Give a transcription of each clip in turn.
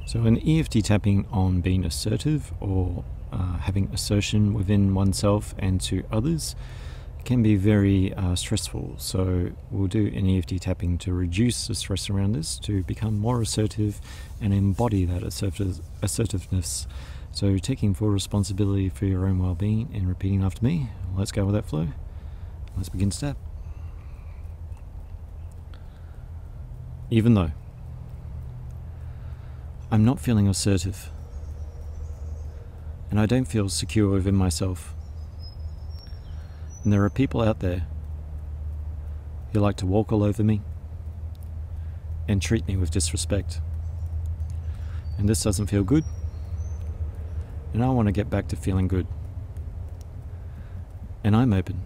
So an EFT tapping on being assertive or having assertion within oneself and to others can be very stressful. So we'll do an EFT tapping to reduce the stress around this, to become more assertive and embody that assertiveness. So taking full responsibility for your own well-being and repeating after me. Let's go with that flow. Let's begin to tap. Even though I'm not feeling assertive, and I don't feel secure within myself, and there are people out there who like to walk all over me and treat me with disrespect, and this doesn't feel good, and I want to get back to feeling good, and I'm open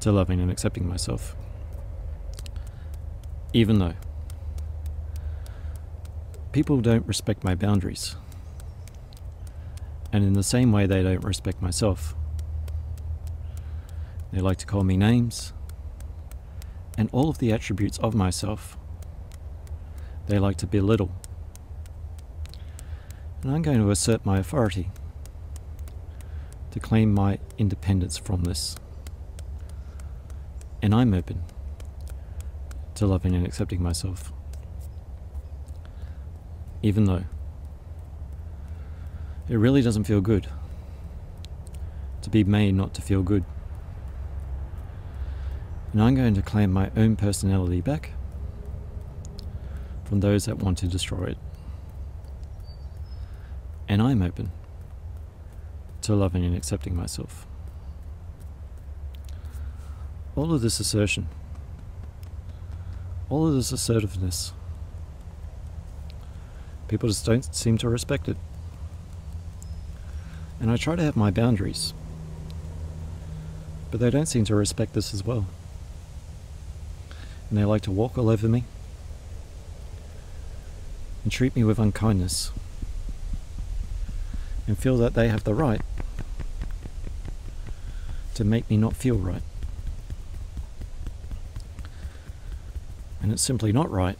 to loving and accepting myself, even though people don't respect my boundaries, and in the same way they don't respect myself. They like to call me names, and all of the attributes of myself they like to belittle. And I'm going to assert my authority to claim my independence from this. And I'm open to loving and accepting myself, even though it really doesn't feel good to be made not to feel good. And I'm going to claim my own personality back from those that want to destroy it. And I'm open to loving and accepting myself. All of this assertion, all of this assertiveness, people just don't seem to respect it. And I try to have my boundaries, but they don't seem to respect this as well. And they like to walk all over me and treat me with unkindness and feel that they have the right to make me not feel right. And it's simply not right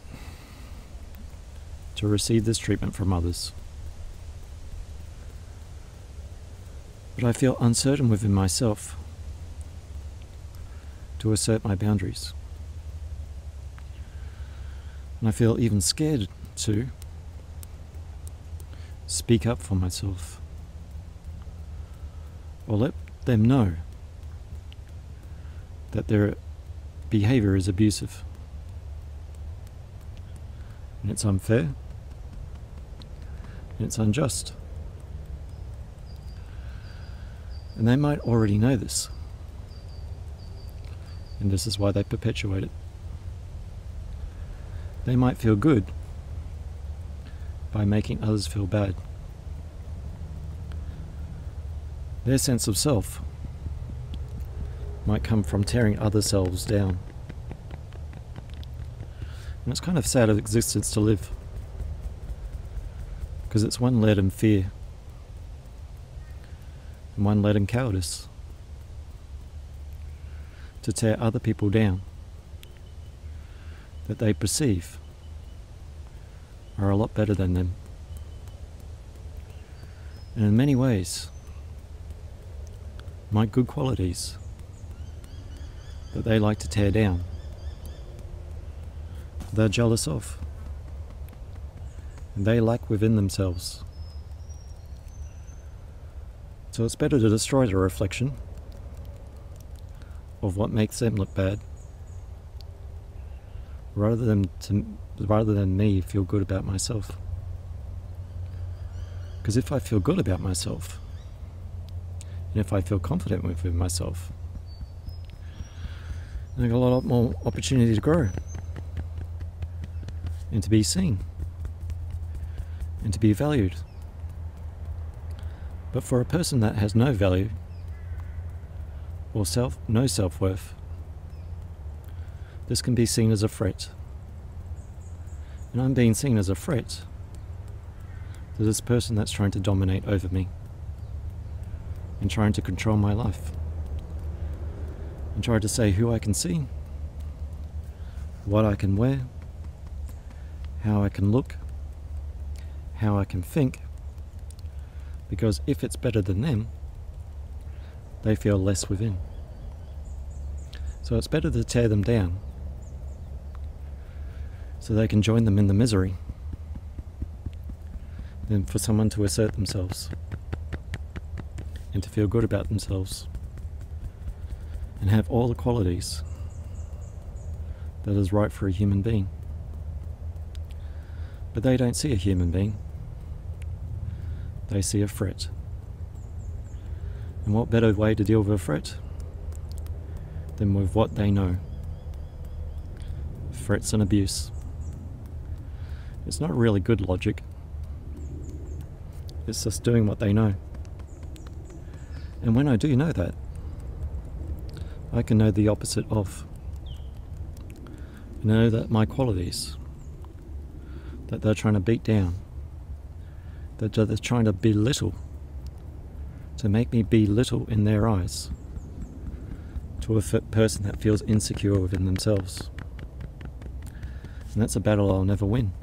to receive this treatment from others. But I feel uncertain within myself to assert my boundaries. And I feel even scared to speak up for myself or let them know that their behavior is abusive and it's unfair and it's unjust. And they might already know this, and this is why they perpetuate it. They might feel good by making others feel bad. Their sense of self might come from tearing other selves down. And it's kind of sad of existence to live, because it's one led in fear and one led in cowardice to tear other people down that they perceive are a lot better than them. And in many ways, my good qualities that they like to tear down, they're jealous of, and they lack within themselves. So it's better to destroy the reflection of what makes them look bad, rather than me feel good about myself. Because if I feel good about myself, and if I feel confident within myself, then I got a lot more opportunity to grow and to be seen and to be valued. But for a person that has no value or no self-worth, this can be seen as a threat. And I'm being seen as a threat to this person that's trying to dominate over me and trying to control my life and try to say who I can see, what I can wear, how I can look, how I can think, because if it's better than them, they feel less within. So it's better to tear them down so they can join them in the misery than for someone to assert themselves and to feel good about themselves and have all the qualities that is right for a human being. But they don't see a human being. They see a threat. And what better way to deal with a threat than with what they know? Threats and abuse. It's not really good logic. It's just doing what they know. And when I do know that, I can know the opposite of. I know that my qualities that they're trying to beat down, that they're trying to belittle, to make me belittle in their eyes, to a person that feels insecure within themselves. And that's a battle I'll never win,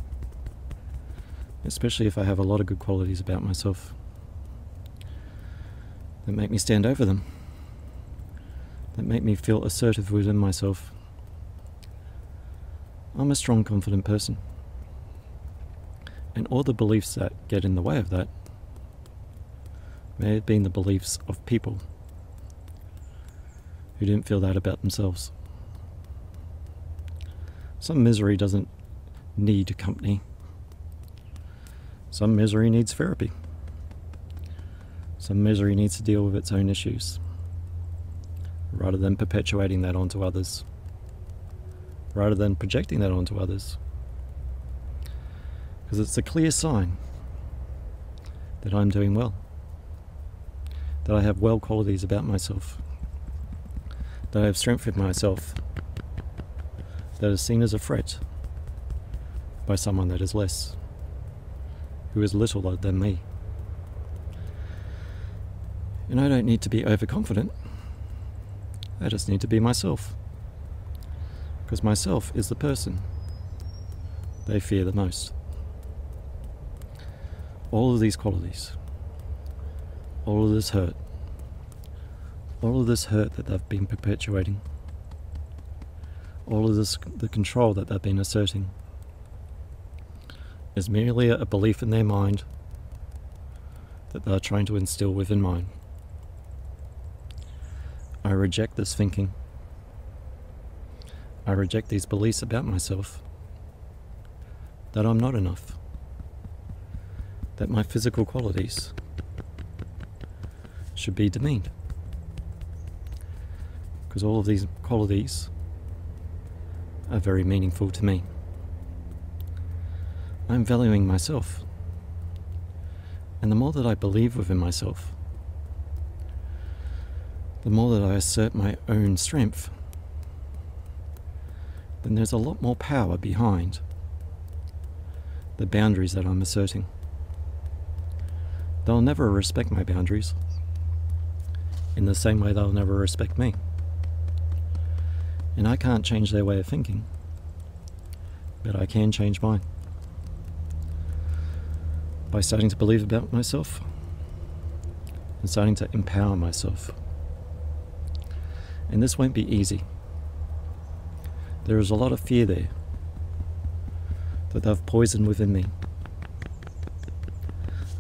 especially if I have a lot of good qualities about myself that make me stand over them, that make me feel assertive within myself. I'm a strong, confident person. And all the beliefs that get in the way of that may have been the beliefs of people who didn't feel that about themselves. Some misery doesn't need company. Some misery needs therapy. Some misery needs to deal with its own issues, rather than perpetuating that onto others, rather than projecting that onto others. Because it's a clear sign that I'm doing well, that I have well qualities about myself, that I have strength in myself, that is seen as a threat by someone that is less, who is littler than me. And I don't need to be overconfident. I just need to be myself. Because myself is the person they fear the most. All of these qualities, all of this hurt that they've been perpetuating, all of this, the control that they've been asserting, is merely a belief in their mind that they're trying to instill within mine. I reject this thinking. I reject these beliefs about myself, that I'm not enough, that my physical qualities should be demeaned, because all of these qualities are very meaningful to me. I'm valuing myself, and the more that I believe within myself, the more that I assert my own strength, then there's a lot more power behind the boundaries that I'm asserting. They'll never respect my boundaries in the same way they'll never respect me. And I can't change their way of thinking, but I can change mine. By starting to believe about myself and starting to empower myself. And this won't be easy. There is a lot of fear there that they've poisoned within me.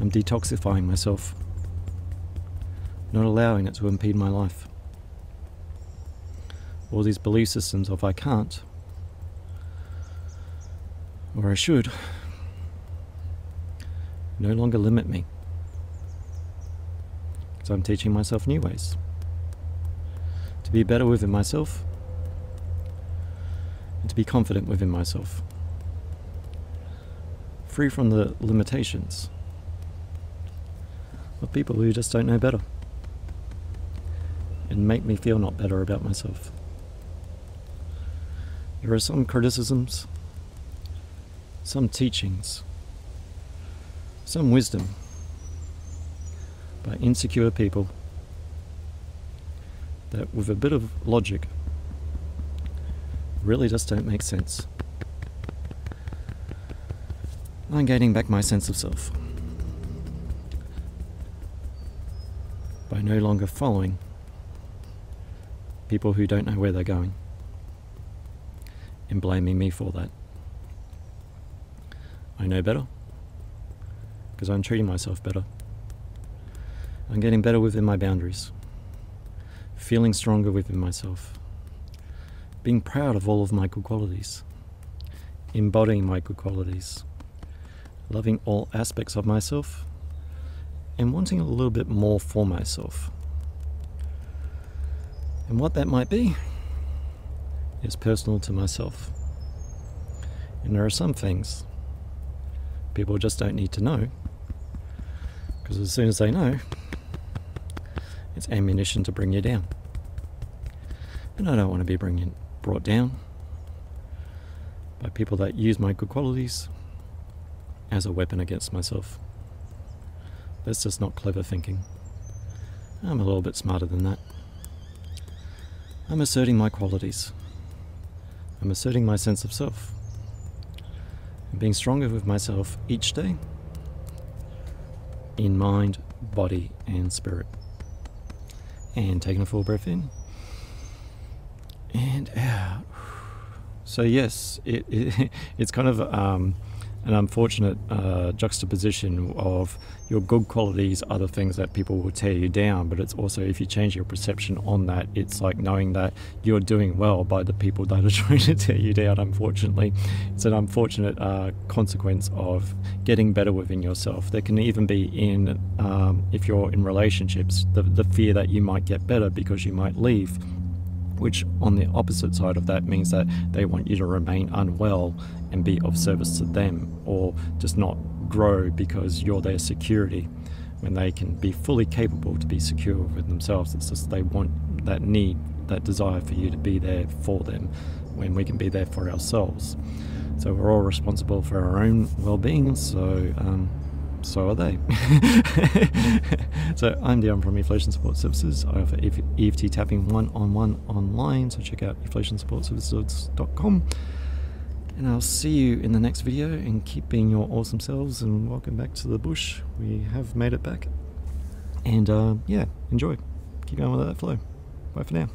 I'm detoxifying myself, not allowing it to impede my life. All these belief systems of I can't, or I should, no longer limit me. So I'm teaching myself new ways to be better within myself and to be confident within myself, free from the limitations of people who just don't know better and make me feel not better about myself. There are some criticisms, some teachings, some wisdom by insecure people that, with a bit of logic, really just don't make sense. I'm gaining back my sense of self by no longer following people who don't know where they're going and blaming me for that. I know better because I'm treating myself better. I'm getting better within my boundaries, feeling stronger within myself, being proud of all of my good qualities, embodying my good qualities, loving all aspects of myself, and wanting a little bit more for myself. And what that might be is personal to myself. And there are some things people just don't need to know, because as soon as they know, it's ammunition to bring you down. And I don't want to be brought down by people that use my good qualities as a weapon against myself. That's just not clever thinking. I'm a little bit smarter than that. I'm asserting my qualities. I'm asserting my sense of self. I'm being stronger with myself each day in mind, body, and spirit. And taking a full breath in and out. So yes, it's kind of an unfortunate juxtaposition of your good qualities are the things that people will tear you down, but it's also, if you change your perception on that, it's like knowing that you're doing well by the people that are trying to tear you down. Unfortunately, it's an unfortunate consequence of getting better within yourself. There can even be in if you're in relationships, the fear that you might get better because you might leave, which on the opposite side of that means that they want you to remain unwell and be of service to them, or just not grow because you're their security, when they can be fully capable to be secure with themselves. It's just they want that need, that desire for you to be there for them when we can be there for ourselves. So we're all responsible for our own well-being, so are they. So I'm Dion from Eflowtion Support Services. I offer EFT Tapping one-on-one online, so check out eflowtionsupportservices.com. And I'll see you in the next video, and keep being your awesome selves, and welcome back to the bush. We have made it back. And yeah, enjoy. Keep going with that flow. Bye for now.